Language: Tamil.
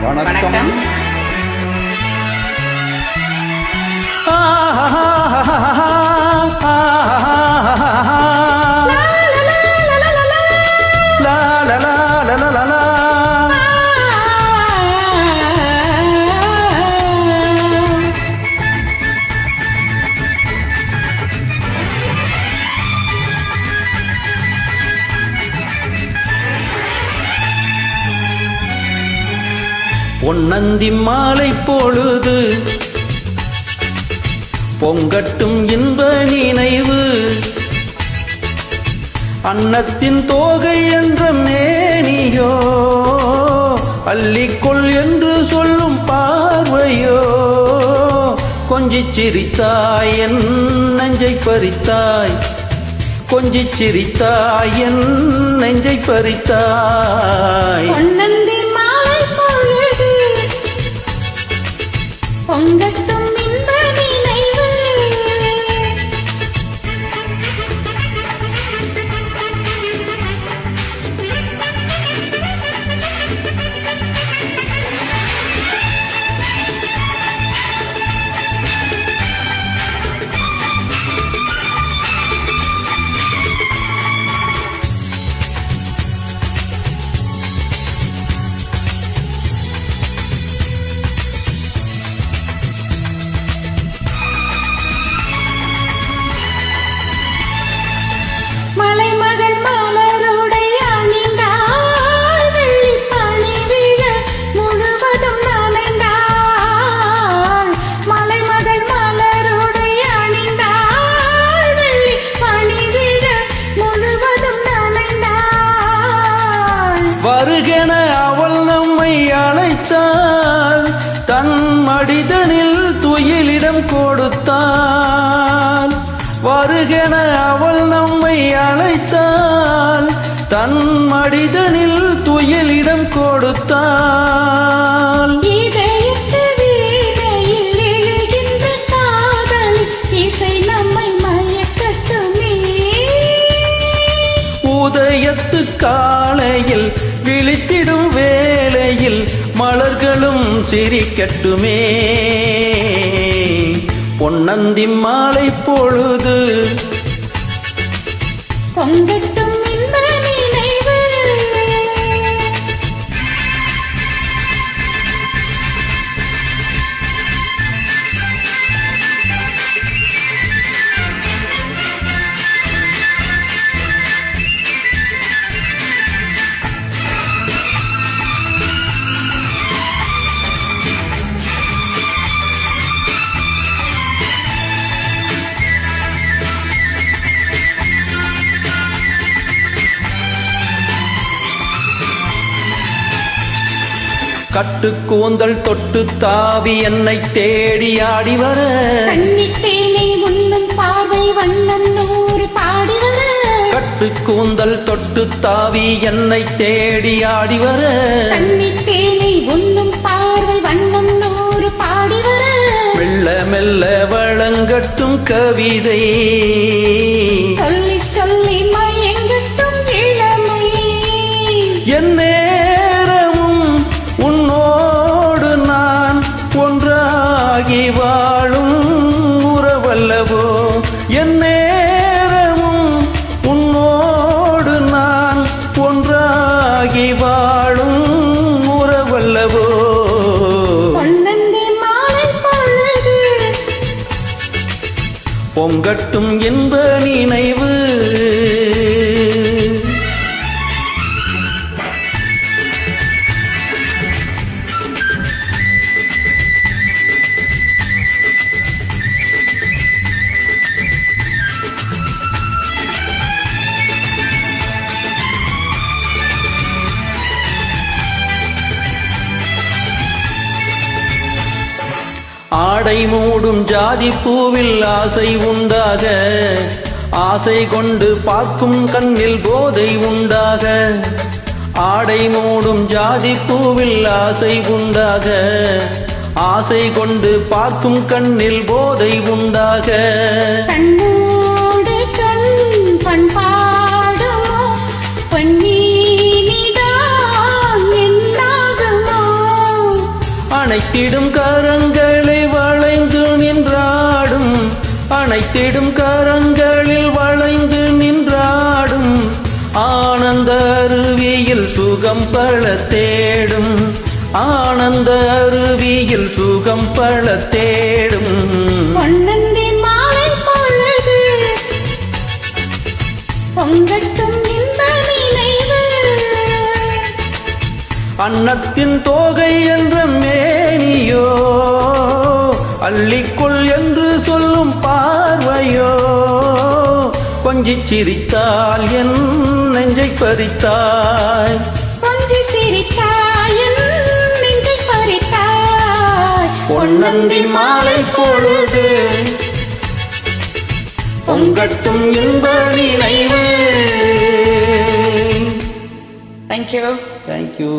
வணக்கம். பொன்னந்தி மாலை பொழுது பொங்கட்டும் இன்ப நினைவு, அன்னத்தின் தோகை என்ற மேனியோ அள்ளிக்கொள் என்று சொல்லும் பார்வையோ, கொஞ்சிச் சிரித்தாய் என் நெஞ்சை பறித்தாய், கொஞ்சிச் சிரித்தாய் என் நெஞ்சை பறித்தாய். பொங்கட்டும் இன்ப நினைவு, மலைமகள் மலருடை அணிந்தாள், வெள்ளிப்பனி விழ முழுவதும் நனைந்தாள். மலைமகள் மலருடை அணிந்தாள், வெள்ளிப்பனி விழ முழுவதும் நனைந்தாள். வருகென அவள் நம்மை அழைத்தாள், தன் மடிதனில் துயிலிடம் கொடுத்தாள். வருகென அவள் நம்மை அழைத்தாள், தன் மடிதனில் துயிலிடம் கொடுத்தாள். இதயத்து வீணையில் எழுகின்ற காதல் இசை நம்மை மயக்கட்டுமே, உதயத்து காலையில் விழித்திடும் வேளையில் மலர்களும் சிரிக்கட்டுமே. பொன்னந்தி மாலை பொழுது பொங்கட்டும் இன்ப நினைவு, கட்டு கூந்தல் தொட்டு தாவி என்னை தேடி ஆடி வர, கண்ணித்தேனை உண்ணும் பார்வை வண்ணம் நூறு பாடி வர, கட்டு கூந்தல் தொட்டு தாவி என்னை தேடி ஆடி வர, கண்ணித்தேனை உண்ணும் பார்வை வண்ணம் நூறு பாடி வர, மெல்ல மெல்ல வழங்கட்டும் கவிதை, சொல்லி சொல்லி மயங்கட்டும் இளமை. என் நேரமும் உன்னோடு நான் ஒன்றாகி வாழும் உறவல்லவோ, என் நேரமும் உன்னோடு நான் ஒன்றாகி வாழும் உறவல்லவோ. பொன்னந்தி மாலை பொழுது பொங்கட்டும் இன்ப நினைவு, ஆடை மூடும் ஜாதி பூவில் ஆசை உண்டாக, ஆசை கொண்டு பார்க்கும் கண்ணில் போதை உண்டாக. ஆடை மூடும் ஜாதி பூவில் ஆசை உண்டாக, ஆசை கொண்டு பார்க்கும் கண்ணில் போதை உண்டாக. கண்ணோடு கண் பண்பாடுமோ பொன்னீனிதான் என்னாகுமோ, அணைத்திடும் கரங்களை வளைந்து நின்றாடும், அணைத்திடும் கரங்களில் வளைந்து நின்றாடும், ஆனந்த அருவியில் சுகம் பல தேடும், ஆனந்த அருவியில் சுகம் பல தேடும். பொன்னந்தி மாலை பொழுது பொங்கட்டும் இன்ப நினைவு, அன்னத்தின் தோகை என்ற மேனியோ, அள்ளிக்கொள் என்று சொல்லும் பார்வையோ, கொஞ்சிச் சிரித்தால் என் நெஞ்சை பறித்தாய், கொஞ்சி சிரித்தாய் என் நெஞ்சை பறித்தாய். பொன்னந்தி மாலை பொழுது பொங்கட்டும் இன்ப நினைவு. Thank you. Thank you.